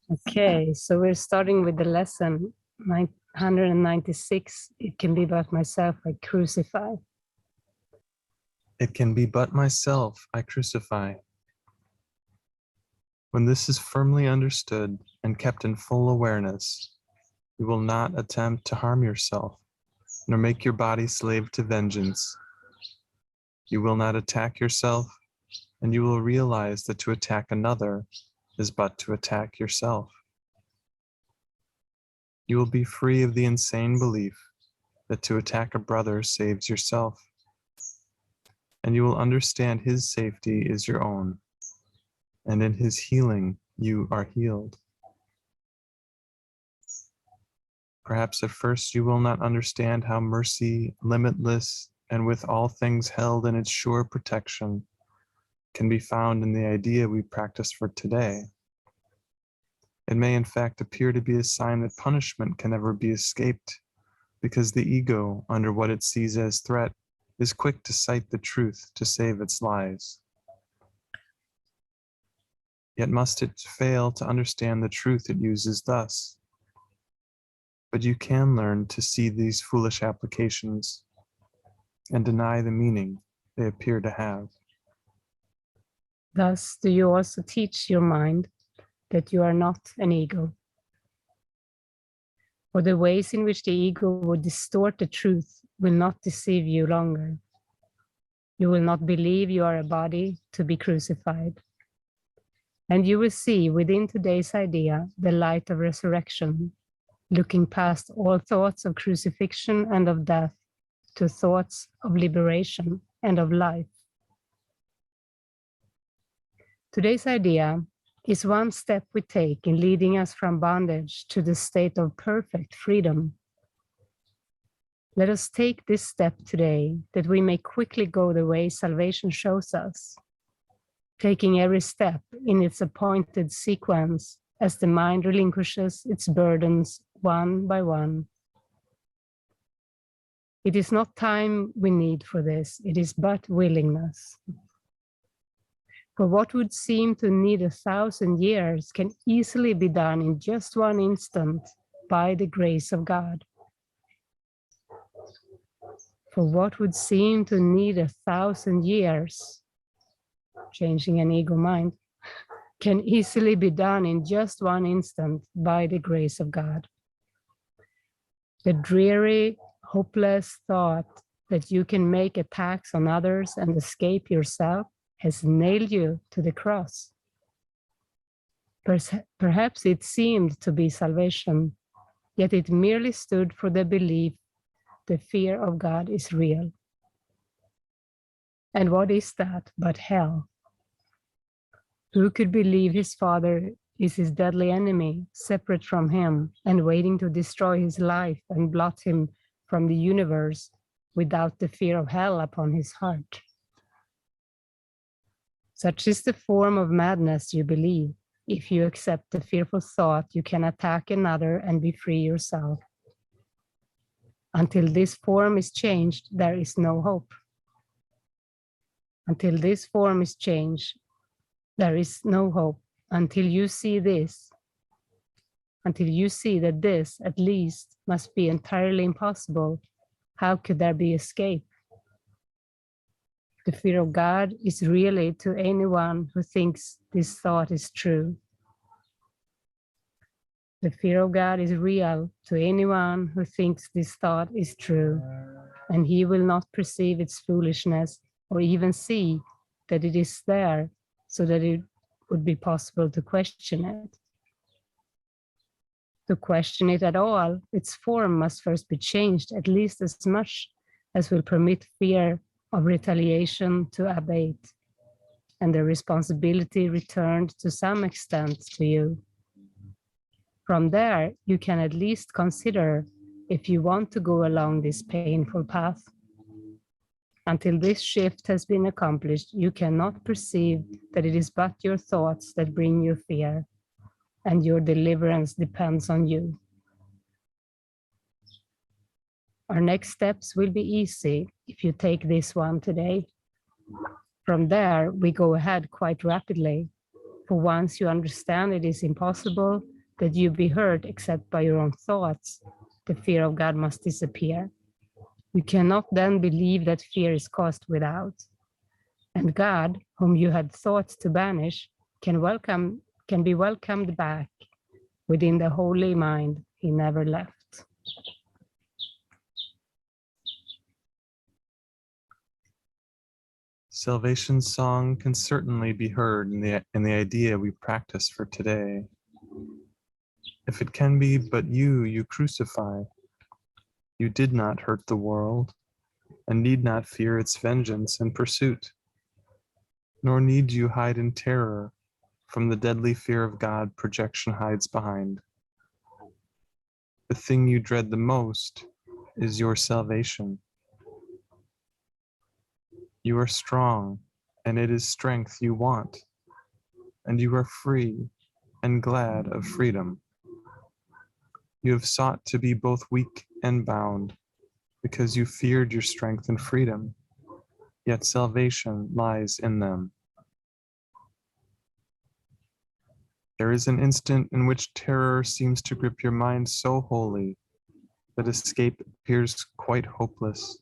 Okay, so we're starting with the lesson 196. It can be but myself I crucify. It can be but myself I crucify. When this is firmly understood and kept in full awareness, you will not attempt to harm yourself, nor make your body slave to vengeance. You will not attack yourself, and you will realize that to attack another is but to attack yourself. You will be free of the insane belief that to attack a brother saves yourself, and you will understand his safety is your own, and in his healing you are healed. Perhaps at first you will not understand how mercy, limitless, and with all things held in its sure protection, can be found in the idea we practice for today. It may in fact appear to be a sign that punishment can never be escaped, because the ego, under what it sees as threat, is quick to cite the truth to save its lies. Yet must it fail to understand the truth it uses thus. But you can learn to see these foolish applications and deny the meaning they appear to have. Thus, do you also teach your mind that you are not an ego? For the ways in which the ego would distort the truth will not deceive you longer. You will not believe you are a body to be crucified. And you will see within today's idea the light of resurrection, looking past all thoughts of crucifixion and of death to thoughts of liberation and of life. Today's idea is one step we take in leading us from bondage to the state of perfect freedom. Let us take this step today that we may quickly go the way salvation shows us, taking every step in its appointed sequence as the mind relinquishes its burdens one by one. It is not time we need for this, it is but willingness. For what would seem to need 1,000 years can easily be done in just one instant by the grace of God. For what would seem to need 1,000 years, changing an ego mind, can easily be done in just one instant by the grace of God. The dreary, hopeless thought that you can make attacks on others and escape yourself has nailed you to the cross. Perhaps it seemed to be salvation, yet it merely stood for the belief the fear of God is real. And what is that but hell? Who could believe his father is his deadly enemy, separate from him and waiting to destroy his life and blot him from the universe without the fear of hell upon his heart? Such is the form of madness you believe. If you accept the fearful thought, you can attack another and be free yourself. Until this form is changed, there is no hope. Until this form is changed, there is no hope. Until you see this, until you see that this, at least, must be entirely impossible, how could there be escape? The fear of God is really to anyone who thinks this thought is true. The fear of God is real to anyone who thinks this thought is true, and he will not perceive its foolishness or even see that it is there so that it would be possible to question it. To question it at all, its form must first be changed at least as much as will permit fear of retaliation to abate, and the responsibility returned to some extent to you. From there, you can at least consider if you want to go along this painful path. Until this shift has been accomplished, you cannot perceive that it is but your thoughts that bring you fear, and your deliverance depends on you. Our next steps will be easy if you take this one today. From there, we go ahead quite rapidly, for once you understand it is impossible, that you be heard except by your own thoughts, the fear of God must disappear. You cannot then believe that fear is caused without. And God, whom you had thought to banish, can be welcomed back within the holy mind he never left. Salvation's song can certainly be heard in the idea we practice for today. If it can be but you crucify. You did not hurt the world, and need not fear its vengeance and pursuit. Nor need you hide in terror from the deadly fear of God projection hides behind. The thing you dread the most is your salvation. You are strong, and it is strength you want, and you are free and glad of freedom. You have sought to be both weak and bound, because you feared your strength and freedom, yet salvation lies in them. There is an instant in which terror seems to grip your mind so wholly that escape appears quite hopeless.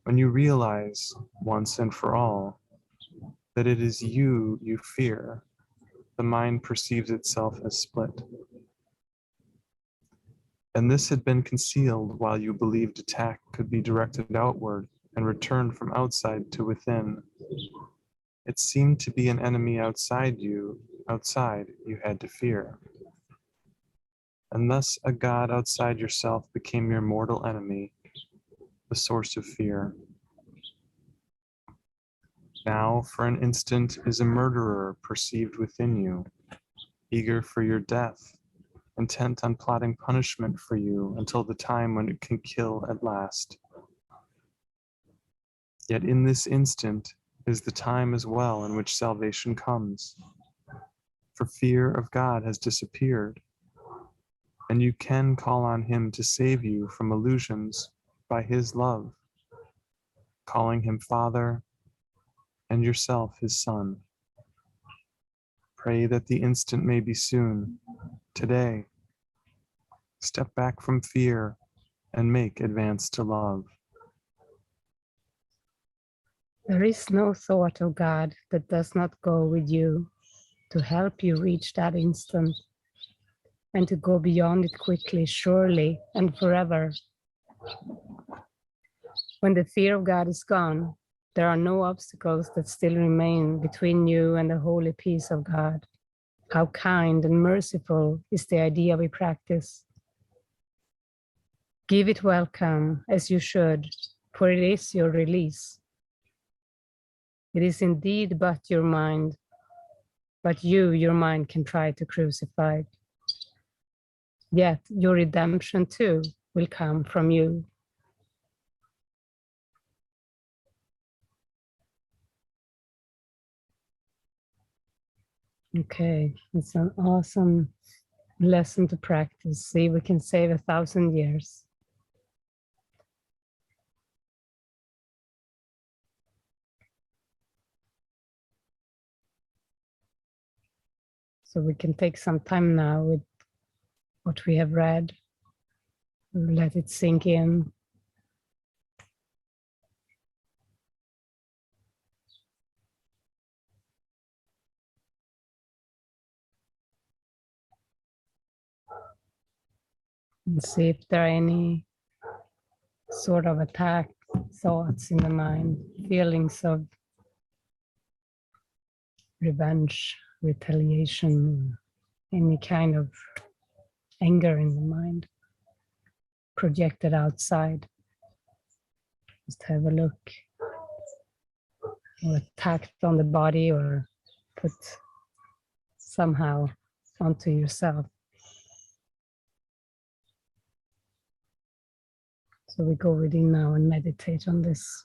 When you realize, once and for all, that it is you fear, the mind perceives itself as split. And this had been concealed while you believed attack could be directed outward and returned from outside to within. It seemed to be an enemy outside you had to fear. And thus a God outside yourself became your mortal enemy, the source of fear. Now, for an instant, is a murderer perceived within you, eager for your death, intent on plotting punishment for you until the time when it can kill at last. Yet in this instant is the time as well in which salvation comes. For fear of God has disappeared, and you can call on him to save you from illusions by his love, calling him Father and yourself his Son. Pray that the instant may be soon, today. Step back from fear and make advance to love. There is no thought of God that does not go with you to help you reach that instant and to go beyond it quickly, surely, and forever. When the fear of God is gone, there are no obstacles that still remain between you and the holy peace of God. How kind and merciful is the idea we practice. Give it welcome, as you should, for it is your release. It is indeed but your mind, but your mind can try to crucify. Yet your redemption too will come from you. Okay, it's an awesome lesson to practice. See, we can save 1,000 years. So we can take some time now with what we have read, let it sink in. And see if there are any sort of attack thoughts in the mind, feelings of revenge, retaliation, any kind of anger in the mind projected outside. Just have a look, or attacked on the body, or put somehow onto yourself. So we go within now and meditate on this.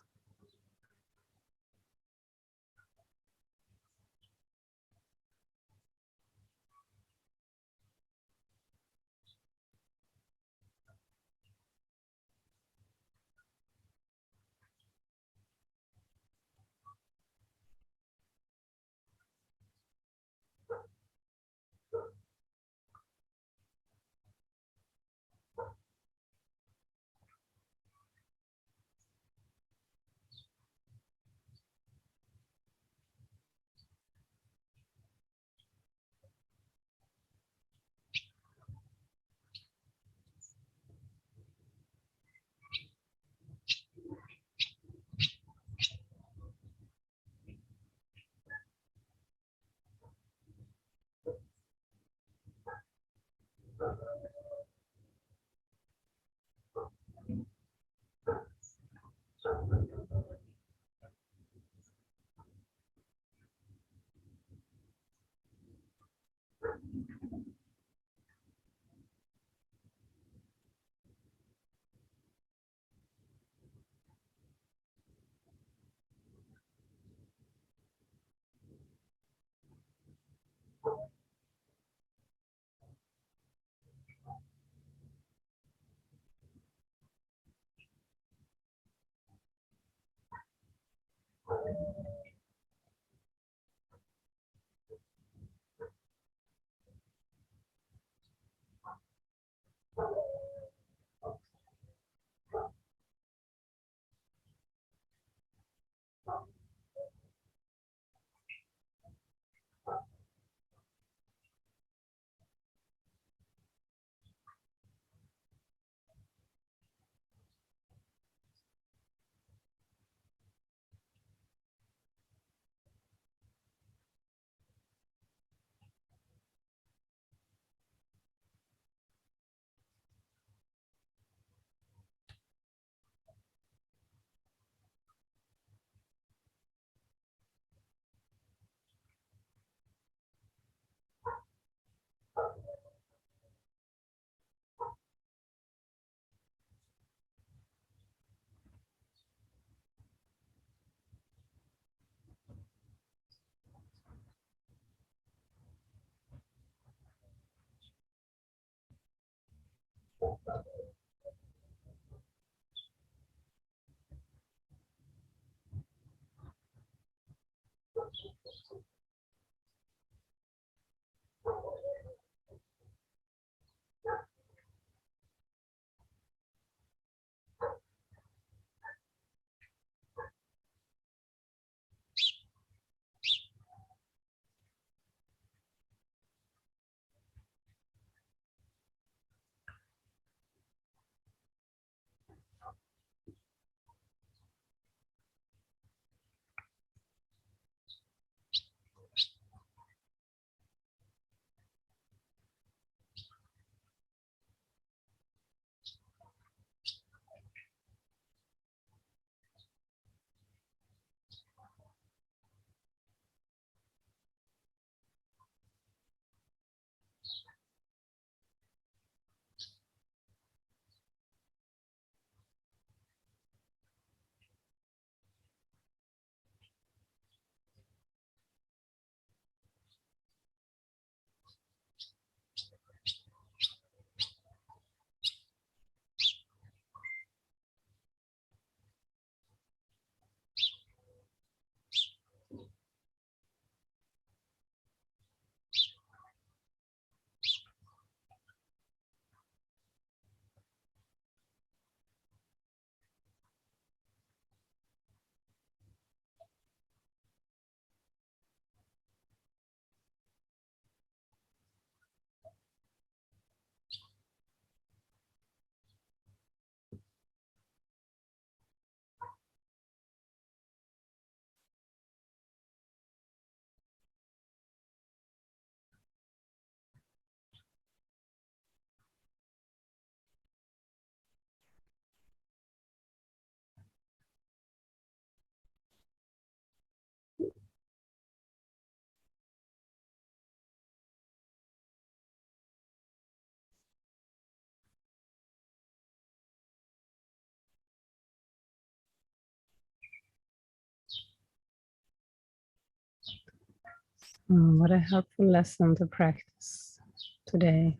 What a helpful lesson to practice today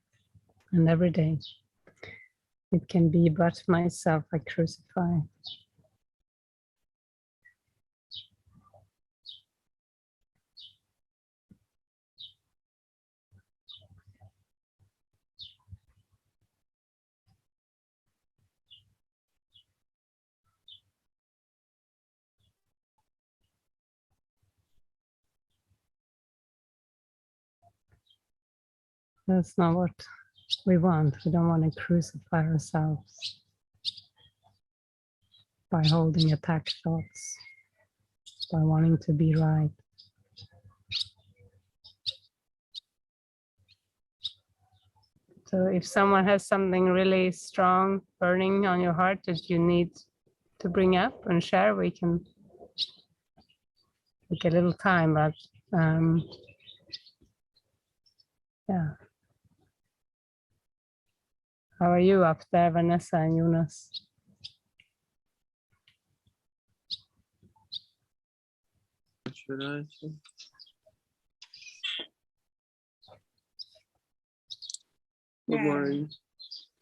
and every day. It can be but myself I crucify. That's not what we want. We don't want to crucify ourselves by holding attached thoughts, by wanting to be right. So if someone has something really strong burning on your heart that you need to bring up and share, we can take a little time, but yeah. How are you up there, Vanessa and Jonas? Should I say? Good morning.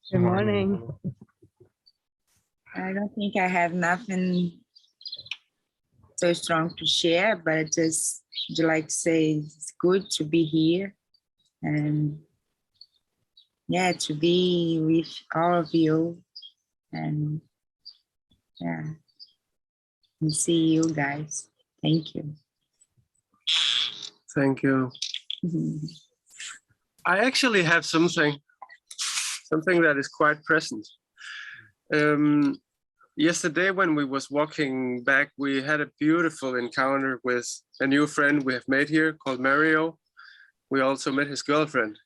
Good morning. I don't think I have nothing so strong to share, but I just would like to say it's good to be here and yeah, to be with all of you and yeah, and see you guys. Thank you. Thank you. I actually have something that is quite present. Yesterday when we was walking back, we had a beautiful encounter with a new friend we have made here called Mario. We also met his girlfriend.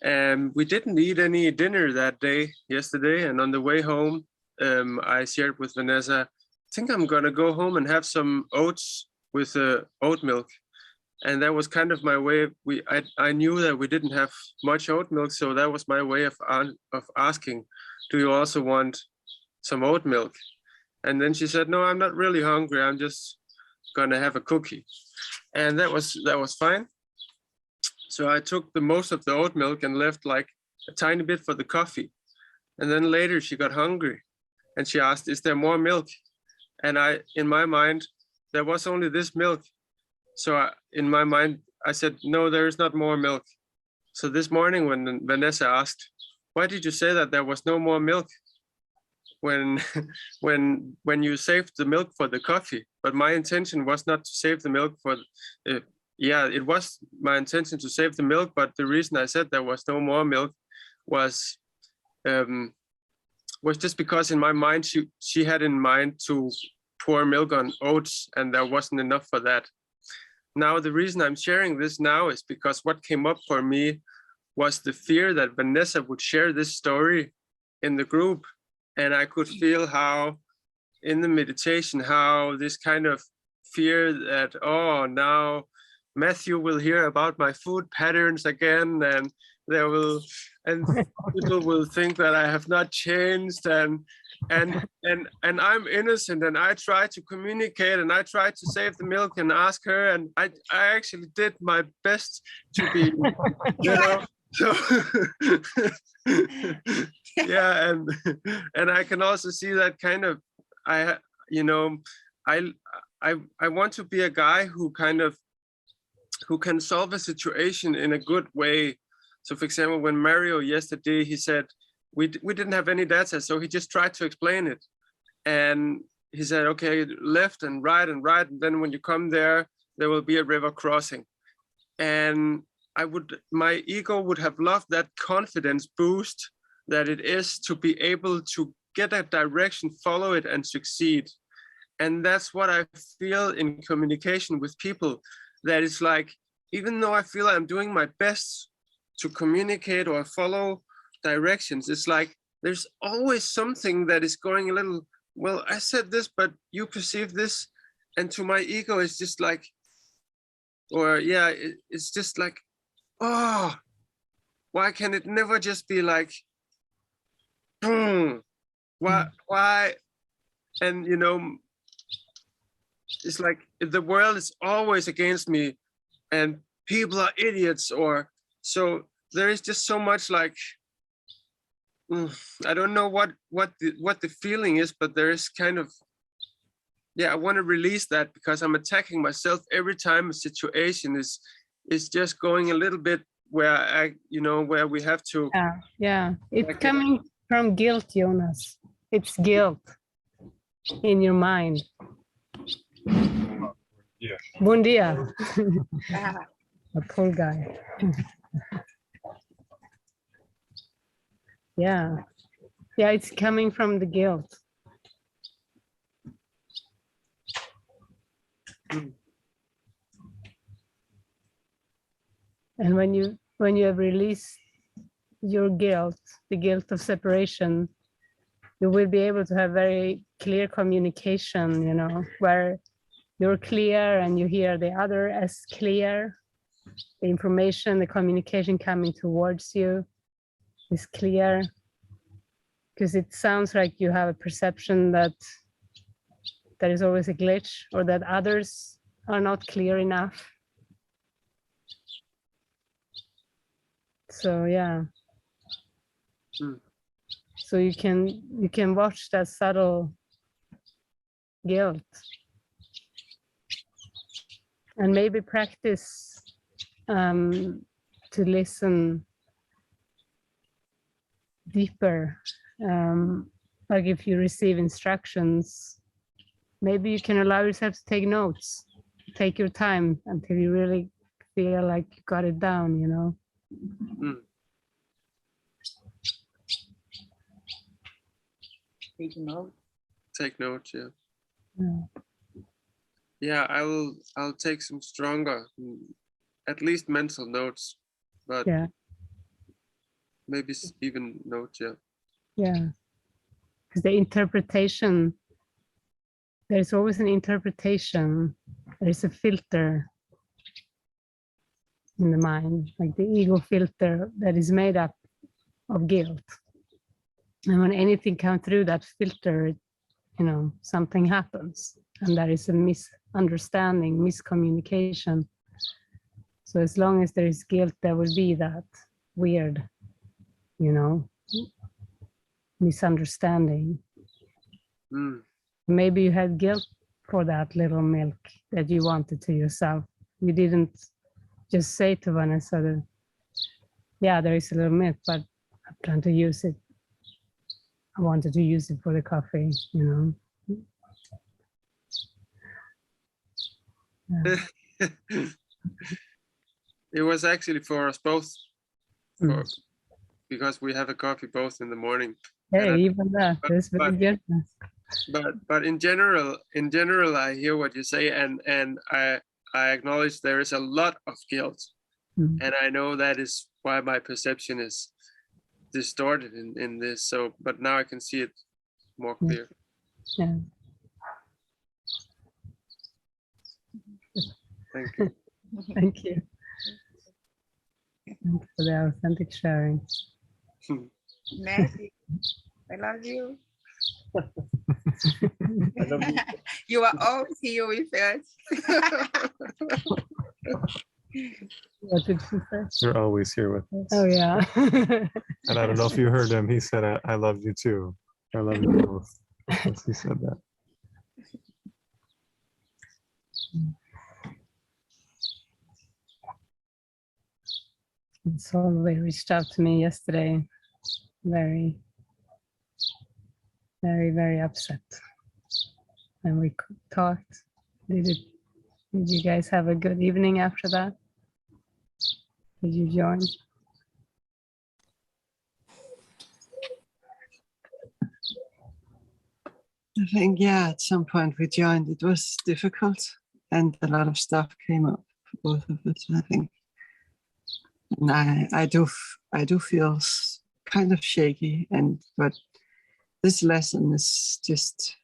And we didn't eat any dinner that day, yesterday. And on the way home, I shared with Vanessa, I think I'm gonna go home and have some oats with oat milk. And that was kind of my way. I knew that we didn't have much oat milk, so that was my way of asking, do you also want some oat milk? And then she said, no, I'm not really hungry. I'm just gonna have a cookie. And that was fine. So I took the most of the oat milk and left like a tiny bit for the coffee. And then later she got hungry and she asked, is there more milk? And in my mind, there was only this milk. So in my mind, I said, no, there is not more milk. So this morning when Vanessa asked, why did you say that there was no more milk when you saved the milk for the coffee? But my intention was not to save the milk for, yeah, it was my intention to save the milk, but the reason I said there was no more milk was just because in my mind, she had in mind to pour milk on oats and there wasn't enough for that. Now, the reason I'm sharing this now is because what came up for me was the fear that Vanessa would share this story in the group. And I could feel how in the meditation, how this kind of fear that, oh, now Matthew will hear about my food patterns again, and people will think that I have not changed, and I'm innocent, and I try to communicate, and I try to save the milk and ask her, and I actually did my best to be, you know, so yeah, and I can also see that kind of, I want to be a guy who can solve a situation in a good way. So for example, when Mario yesterday, he said, we didn't have any data, so he just tried to explain it. And he said, okay, left and right, and then when you come there will be a river crossing. And my ego would have loved that confidence boost that it is to be able to get a direction, follow it, and succeed. And that's what I feel in communication with people, that it's like, even though I feel I'm doing my best to communicate or follow directions, it's like there's always something that is going a little, well, I said this, but you perceive this. And to my ego, it's just like, or yeah, it's just like, oh, why can it never just be like, why? And, you know, it's like the world is always against me. and people are idiots, or so there is just so much like, I don't know what the feeling is, but there is kind of, yeah, I want to release that, because I'm attacking myself every time a situation is just going a little bit where I, where we have to. Yeah. It's coming from guilt, Jonas. It's guilt in your mind. Yeah. Buen dia. A poor guy. Yeah. Yeah, it's coming from the guilt. And when you have released your guilt, the guilt of separation, you will be able to have very clear communication, where you're clear and you hear the other as clear. The information, the communication coming towards you is clear, because it sounds like you have a perception that there is always a glitch, or that others are not clear enough. So yeah. So you can watch that subtle guilt, and maybe practice to listen deeper. Like if you receive instructions, maybe you can allow yourself to take notes. Take your time until you really feel like you got it down, Take note. Take notes, yeah. I'll take some stronger, at least mental notes, but maybe even notes. Yeah, because the interpretation, there's always an interpretation. There's a filter in the mind, like the ego filter that is made up of guilt. And when anything comes through that filter, something happens, and there is a misunderstanding, miscommunication. So as long as there is guilt, there will be that weird, misunderstanding. Maybe you had guilt for that little milk that you wanted to yourself. You didn't just say to Vanessa that, yeah, there is a little milk, but I plan to use it. I wanted to use it for the coffee, Yeah. It was actually for us both, because we have a coffee both in the morning. Hey, even that, that's very good. But in general, I hear what you say, and I acknowledge there is a lot of guilt, and I know that is why my perception is distorted in this. So, but now I can see it more clear. Yeah. Thank you. Thank you. Thanks for the authentic sharing. Matthew, I love you. I love you. You are always here with us. What did she say? You're always here with us. Oh, yeah. And I don't know if you heard him. He said, I love you too. I love you both. Yes, he said that. Solveig reached out to me yesterday, very, very, very upset. And we talked. Did you guys have a good evening after that? Did you join? I think, yeah, at some point we joined. It was difficult, and a lot of stuff came up for both of us, I think. And I do feel kind of shaky, but this lesson is just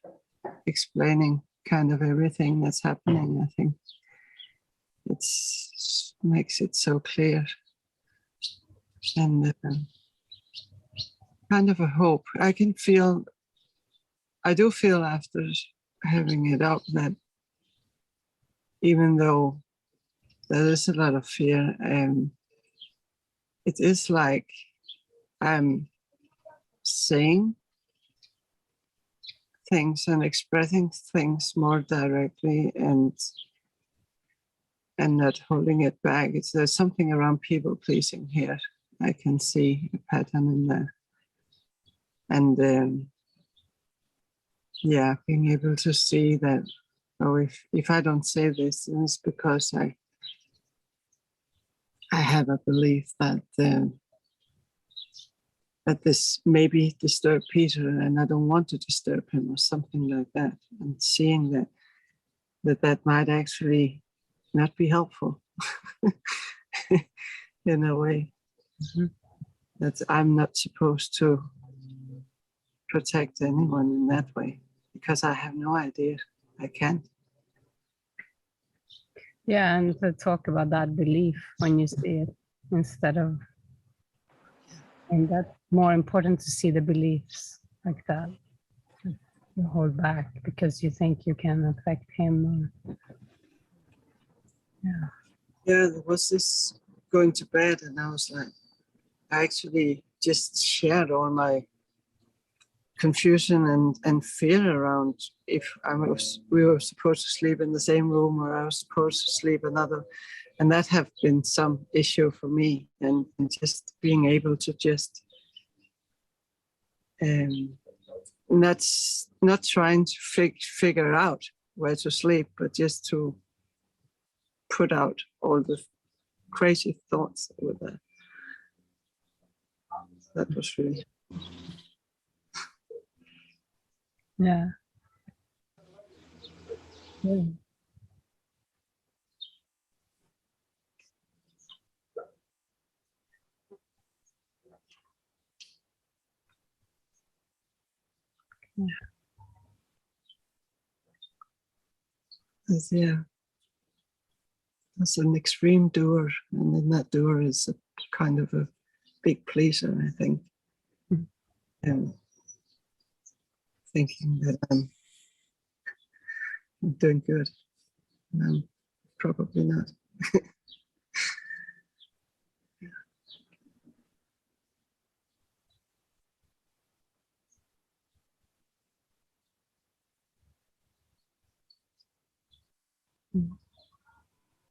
explaining kind of everything that's happening. I think it makes it so clear, and kind of a hope. I do feel after having it out that even though there is a lot of fear. It is like I'm saying things and expressing things more directly and not holding it back. There's something around people pleasing here. I can see a pattern in there. And yeah, being able to see that, oh, if I don't say this, then it's because I have a belief that that this maybe disturb Peter and I don't want to disturb him or something like that. And seeing that might actually not be helpful in a way. Mhm. That I'm not supposed to protect anyone in that way because I have no idea. I can't. Yeah, and to talk about that belief when you see it instead of, and that's more important to see the beliefs like that. You hold back because you think you can affect him. Or, yeah. Yeah, there was this going to bed and I was like, I actually just shared all my confusion and fear around if we were supposed to sleep in the same room or I was supposed to sleep another. And that have been some issue for me. And just being able to just not trying to figure out where to sleep, but just to put out all the crazy thoughts that were there. That was really. Yeah. Yeah. Yeah, that's an extreme doer, and then that doer is a kind of a big pleaser, I think. And thinking that I'm doing good, and I'm probably not.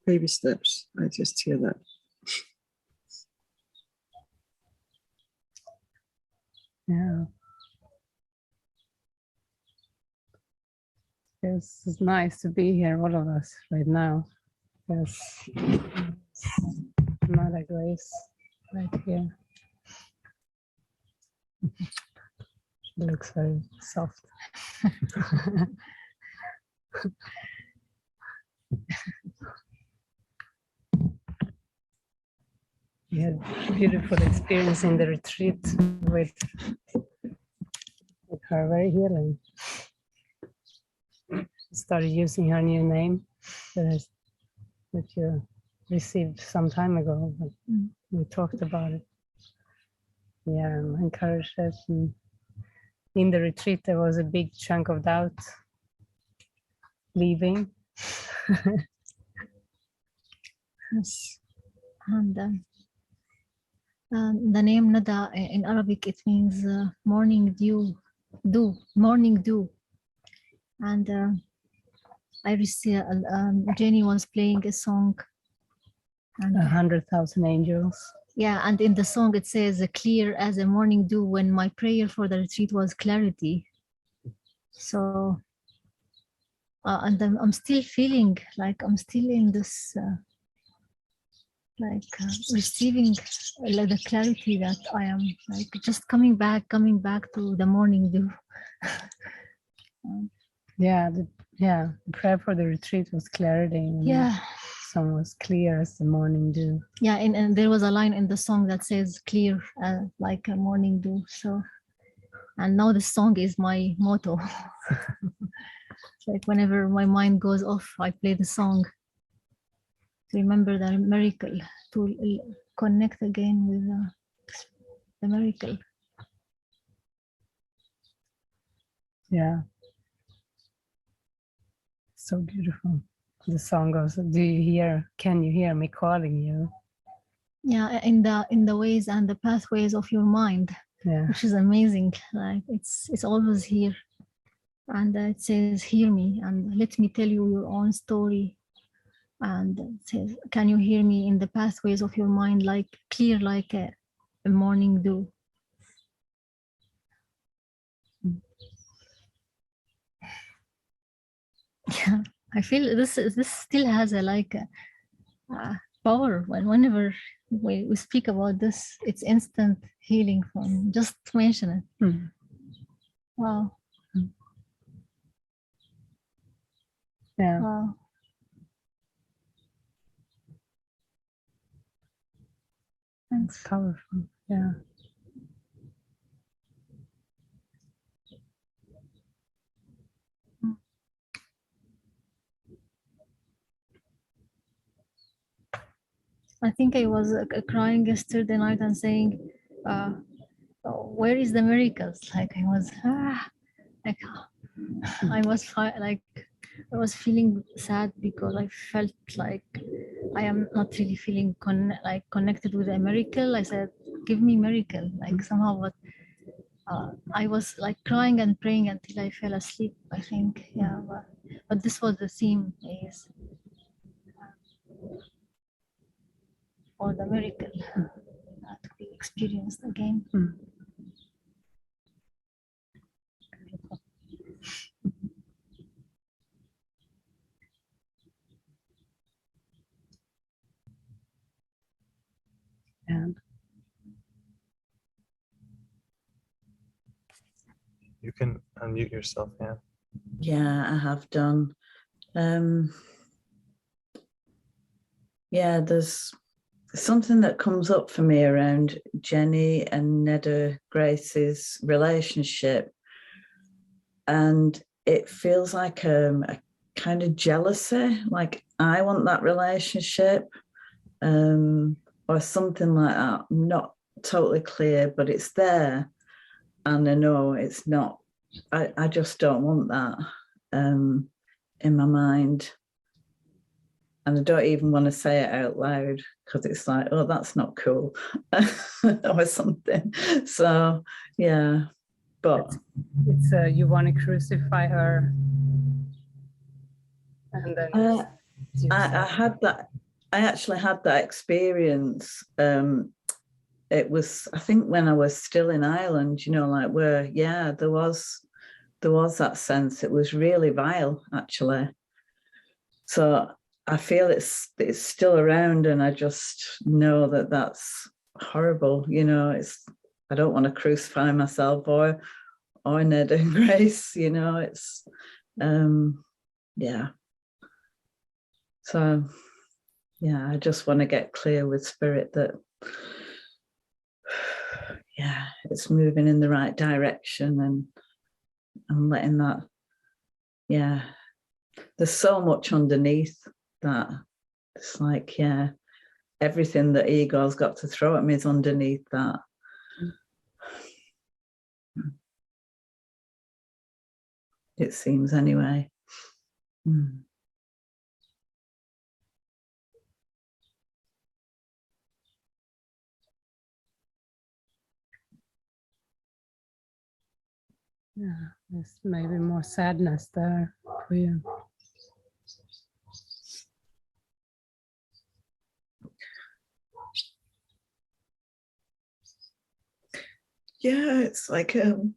Baby steps, I just hear that. Yeah. It's nice to be here, all of us, right now. Yes. Mother Grace, right here. She looks very soft. We had a beautiful experience in the retreat with her, very healing. She started using her new name that you received some time ago, but we talked about it. Yeah, I encouraged it. And in the retreat, there was a big chunk of doubt leaving. Yes. And the name Nada in Arabic, it means morning dew, morning dew. And I received, Jenny was playing a song. And 100,000 angels. yeah, and in the song it says, clear as a morning dew, when my prayer for the retreat was clarity. So, and I'm still feeling like I'm still in this, receiving the clarity that I am like just coming back to the morning dew. Yeah, the prayer for the retreat was clarity. And Yeah. Song was clear as the morning dew. Yeah, and there was a line in the song that says clear like a morning dew. So, and now the song is my motto. Like whenever my mind goes off, I play the song to remember the miracle, to connect again with the miracle. Yeah. So beautiful. The song goes, can you hear me calling you? Yeah, in the ways and the pathways of your mind, Yeah. which is amazing. Like it's always here. And it says, hear me and let me tell you your own story. And it says, can you hear me in the pathways of your mind, like clear like a morning dew? Yeah, I feel this still has a power. Whenever we speak about this, it's instant healing from just mention it. Mm. Wow. Yeah. Wow. It's powerful. Yeah. I think I was crying yesterday night and saying, where is the miracles? Like I was, like I was feeling sad because I felt like I am not really feeling connected with a miracle. I said, give me miracle, like somehow, but I was like crying and praying until I fell asleep, I think. Yeah, but this was the theme is for the miracle to be experienced again. And You can unmute yourself, Anne. Yeah, I have done. Yeah, there's something that comes up for me around Jenny and Neda Grace's relationship. And it feels like a kind of jealousy, like I want that relationship, or something like that. I'm not totally clear, but it's there. And I know it's not, I just don't want that in my mind. And I don't even want to say it out loud because it's like, oh, that's not cool or something. So, yeah, but it's you want to crucify her. And then I had that, I actually had that experience. It was, I think when I was still in Ireland, you know, like where, yeah, there was that sense. It was really vile, actually. So I feel it's still around, and I just know that that's horrible. You know, I don't want to crucify myself or Ned and Grace. You know, it's yeah. So yeah, I just want to get clear with Spirit that yeah, it's moving in the right direction, and I'm letting that. Yeah, there's so much underneath that. It's like, yeah, everything that ego's got to throw at me is underneath that. It seems anyway. Yeah, there's maybe more sadness there for you. Yeah, it's like can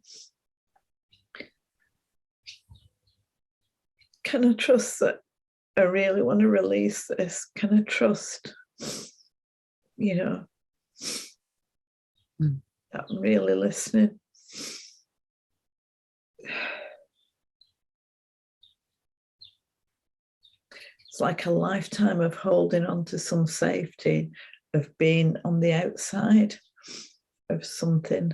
I trust that I really want to release this? Can I trust, you know, that I'm really listening? It's like a lifetime of holding on to some safety, of being on the outside of something,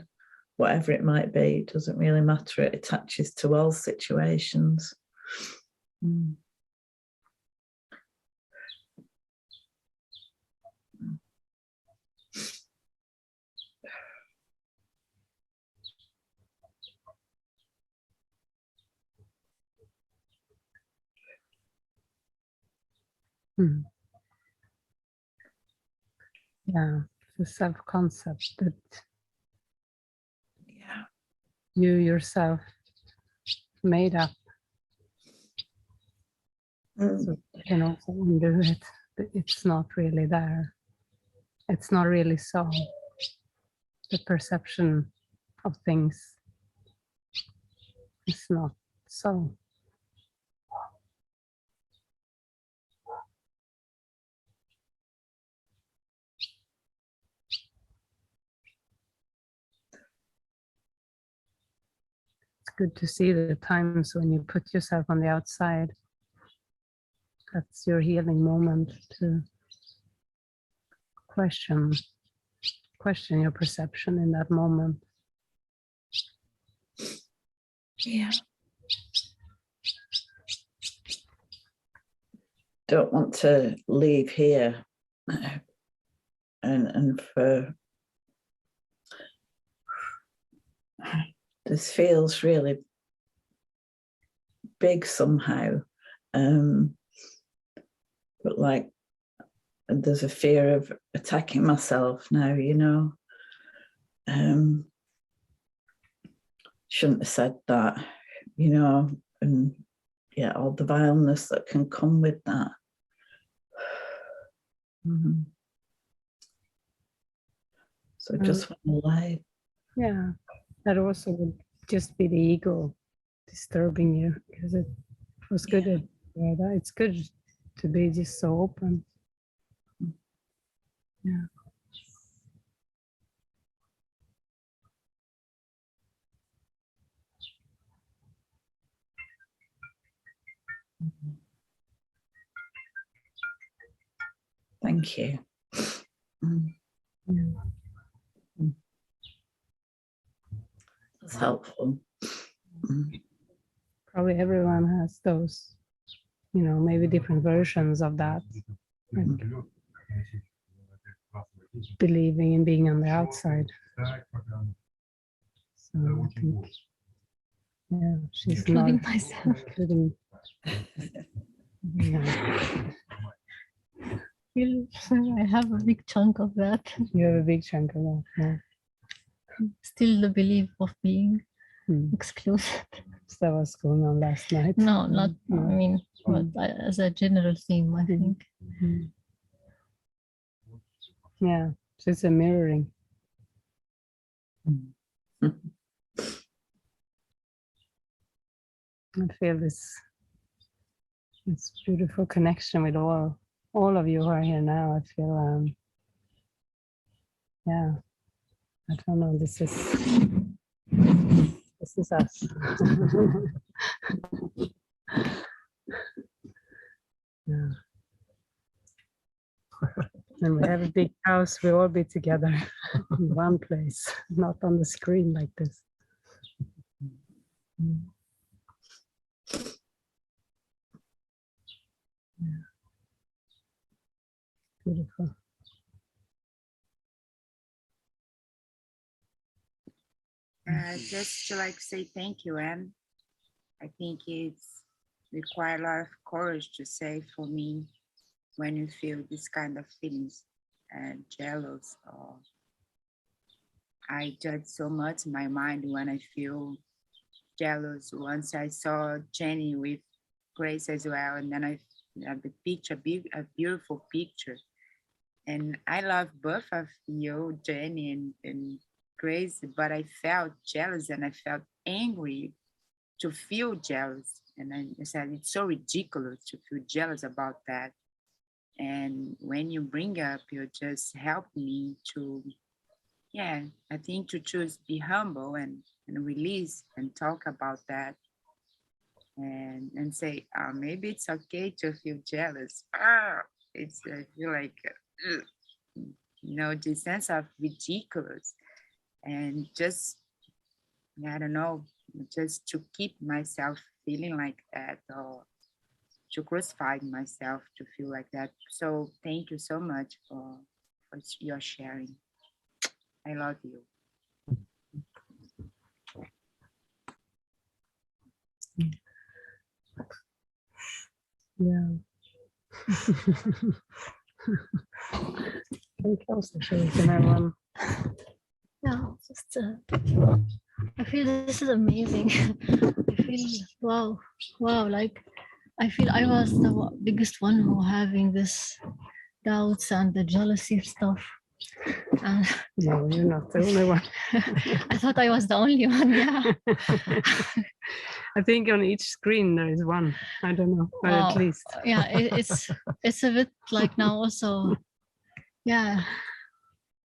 whatever it might be. It doesn't really matter. It attaches to all situations. Yeah, the self-concept that Yeah. you yourself made up. So you can also undo it. But it's not really there. It's not really so. The perception of things is not so. It's good to see the times when you put yourself on the outside. That's your healing moment to question your perception in that moment. Yeah. Don't want to leave here and for this feels really big somehow, but like there's a fear of attacking myself now, you know. Shouldn't have said that, you know, and yeah, all the vileness that can come with that. So just want to lie. Yeah, that also would just be the ego disturbing you, because it was good at that. It's good to be just so open. Yeah. Thank you. Yeah. That's helpful. Probably everyone has those, you know, maybe different versions of that. Like believing in being on the outside. So I think, yeah, she's Including not myself. including. Yeah. I have a big chunk of that. You have a big chunk of that. Yeah. Still the belief of being excluded. So that was going on last night. No, not, I mean, but as a general theme, I think. Yeah, so it's a mirroring. I feel this beautiful connection with all of you who are here now. I feel, yeah, I don't know, this is us. Yeah. And we have a big house, we all be together in one place, not on the screen like this. Yeah. Beautiful. Just to like say thank you, Anne. I think it's require a lot of courage to say for me when you feel this kind of feelings, jealous, or I judge so much my mind when I feel jealous. Once I saw Jenny with Grace as well, and then I have the picture, a beautiful picture. And I love both of you, Jenny and Grace, but I felt jealous and I felt angry to feel jealous. And I said, it's so ridiculous to feel jealous about that. And when you bring up, you just help me to, yeah, I think to choose be humble and release and talk about that. And say, maybe it's okay to feel jealous. It's, I feel like, you know, the sense of ridiculous. And just, I don't know, just to keep myself feeling like that, or to crucify myself to feel like that. So thank you so much for your sharing. I love you. Yeah. Come closer so we can have one. Yeah, just I feel this is amazing. I feel wow, like I feel I was the biggest one who having this doubts and the jealousy stuff. And No, you're not the only one. I thought I was the only one. Yeah. I think on each screen there is one. I don't know, but Wow. at least. Yeah, it's a bit like now also. Yeah,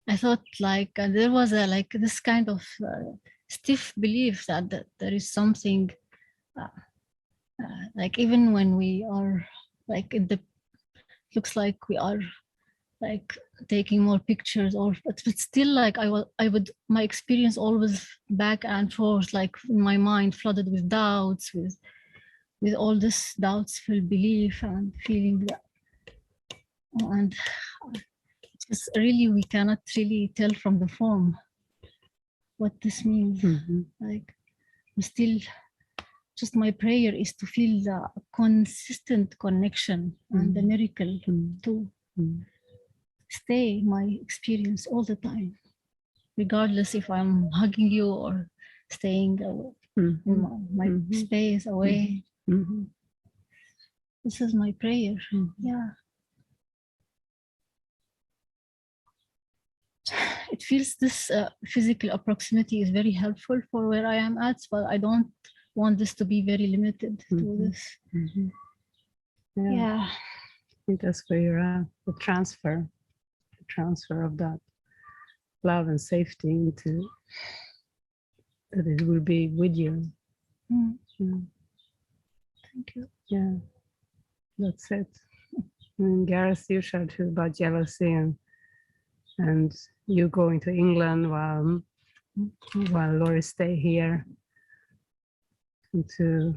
I thought like there was a like this kind of stiff belief that there is something like even when we are like in the looks like we are like taking more pictures or but still like I would my experience always back and forth, like my mind flooded with doubts, with all this doubtful belief and feeling that, and just really we cannot really tell from the form what this means. Like still just my prayer is to feel the consistent connection and the miracle to stay my experience all the time, regardless if I'm hugging you or staying in my space away. This is my prayer. Yeah. It feels this physical proximity is very helpful for where I am at, but I don't want this to be very limited to this. Yeah. I think that's where you're at, the transfer of that love and safety into that it will be with you. Thank you. Yeah, that's it. And Gareth, you shared too about jealousy and you going to England while Lori stay here, and to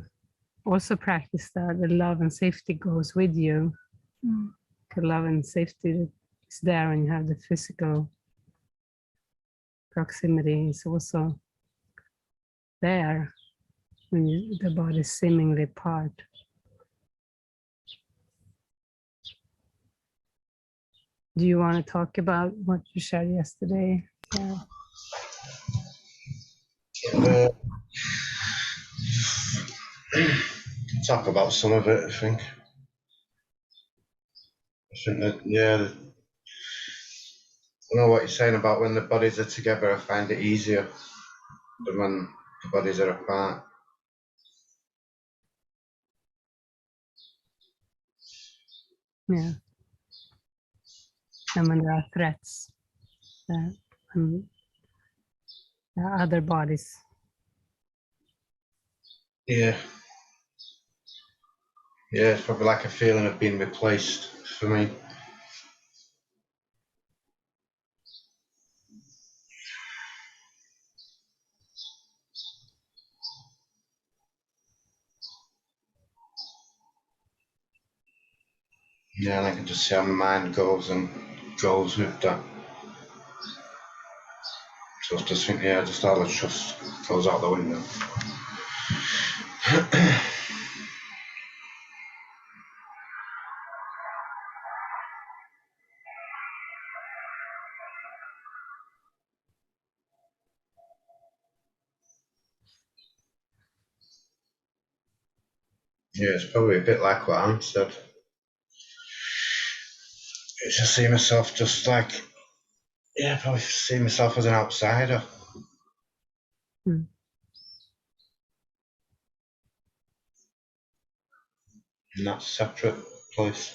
also practice that the love and safety goes with you. The love and safety is there when you have the physical proximity. Is also there when the body is seemingly apart. Do you want to talk about what you shared yesterday? Yeah. Talk about some of it, I think. That, yeah, I know what you're saying about when the bodies are together, I find it easier than when the bodies are apart. Yeah. And when there are threats, there are other bodies. Yeah. Yeah, it's probably like a feeling of being replaced for me. Yeah, and I can just see how my mind goes with that. So I just think, yeah, just all the trust goes out the window. Yeah, it's probably a bit like what Anne said. It's just see myself just like, yeah, probably see myself as an outsider. In that separate place.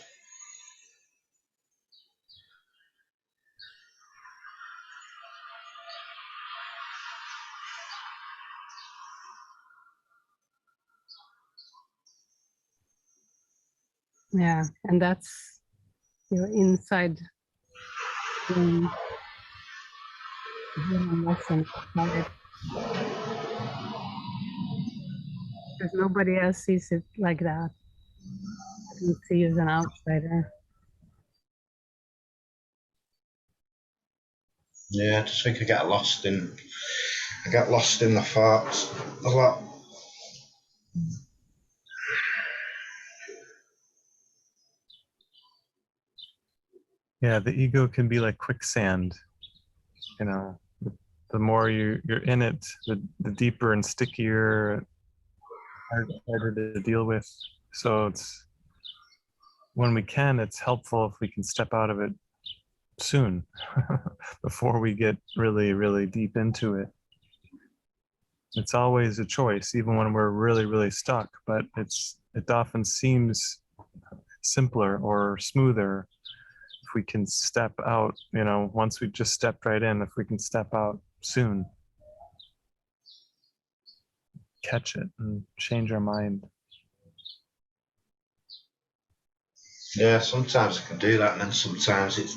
Yeah, and that's your inside lesson. Because nobody else sees it like that. They see you as an outsider. Yeah, I just think I get lost in the thoughts a lot. Yeah, the ego can be like quicksand. You know, the more you're in it, the deeper and stickier, harder to deal with. So it's, when we can, it's helpful if we can step out of it soon before we get really, really deep into it. It's always a choice, even when we're really, really stuck, but it often seems simpler or smoother if we can step out, you know, once we've just stepped right in, if we can step out soon, catch it and change our mind. Yeah, sometimes I can do that, and then sometimes it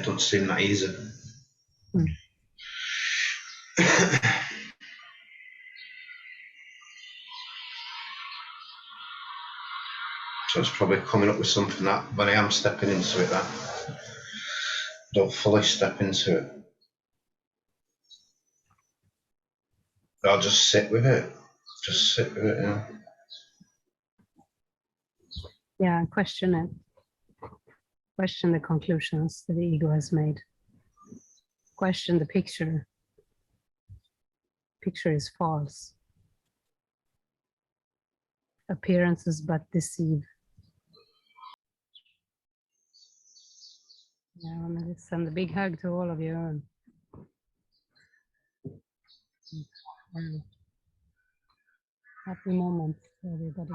doesn't seem that easy. So it's probably coming up with something that when I am stepping into it, that I don't fully step into it. I'll just sit with it. Just sit with it, yeah. Yeah, question it. Question the conclusions that the ego has made. Question the picture. Picture is false. Appearances but deceive. Yeah, I'm gonna send a big hug to all of you. And happy moments, everybody.